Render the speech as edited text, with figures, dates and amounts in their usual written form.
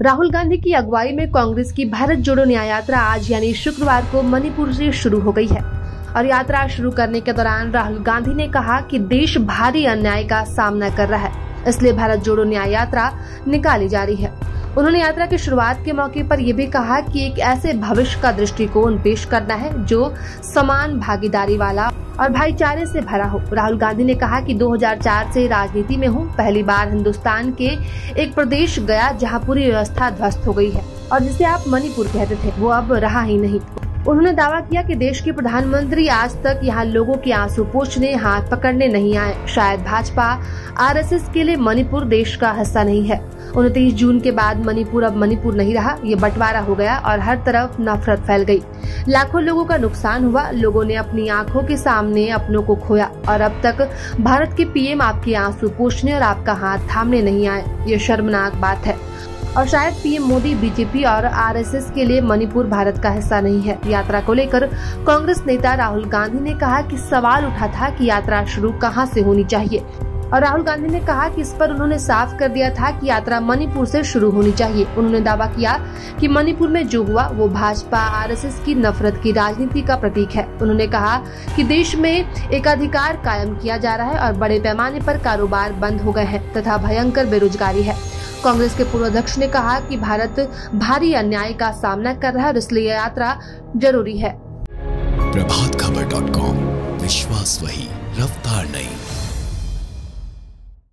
राहुल गांधी की अगुवाई में कांग्रेस की भारत जोड़ो न्याय यात्रा आज यानी शुक्रवार को मणिपुर से शुरू हो गई है और यात्रा शुरू करने के दौरान राहुल गांधी ने कहा कि देश भारी अन्याय का सामना कर रहा है, इसलिए भारत जोड़ो न्याय यात्रा निकाली जा रही है। उन्होंने यात्रा की शुरुआत के मौके पर यह भी कहा कि एक ऐसे भविष्य का दृष्टिकोण पेश करना है जो समान भागीदारी वाला और भाईचारे से भरा हो। राहुल गांधी ने कहा कि 2004 से राजनीति में हूँ, पहली बार हिंदुस्तान के एक प्रदेश गया जहाँ पूरी व्यवस्था ध्वस्त हो गई है और जिसे आप मणिपुर कहते थे वो अब रहा ही नहीं। उन्होंने दावा किया कि देश के प्रधानमंत्री आज तक यहाँ लोगों के आंसू पोंछने, हाथ पकड़ने नहीं आए। शायद भाजपा आरएसएस के लिए मणिपुर देश का हिस्सा नहीं है। 29 जून के बाद मणिपुर अब मणिपुर नहीं रहा, ये बंटवारा हो गया और हर तरफ नफरत फैल गई। लाखों लोगों का नुकसान हुआ, लोगों ने अपनी आंखों के सामने अपनों को खोया और अब तक भारत के पीएम आपके आंसू पोंछने और आपका हाथ थामने नहीं आए। ये शर्मनाक बात है और शायद पीएम मोदी, बीजेपी और आरएसएस के लिए मणिपुर भारत का हिस्सा नहीं है। यात्रा को लेकर कांग्रेस नेता राहुल गांधी ने कहा कि सवाल उठा था कि यात्रा शुरू कहां से होनी चाहिए और राहुल गांधी ने कहा कि इस पर उन्होंने साफ कर दिया था कि यात्रा मणिपुर से शुरू होनी चाहिए। उन्होंने दावा किया कि मणिपुर में जो हुआ वो भाजपा आरएसएस की नफरत की राजनीति का प्रतीक है। उन्होंने कहा कि देश में एकाधिकार कायम किया जा रहा है और बड़े पैमाने पर कारोबार बंद हो गए हैं तथा भयंकर बेरोजगारी है। कांग्रेस के पूर्व अध्यक्ष ने कहा कि भारत भारी अन्याय का सामना कर रहा है और इसलिए यात्रा जरूरी है। प्रभातखबर.com, विश्वास वही, रफ्तार नहीं।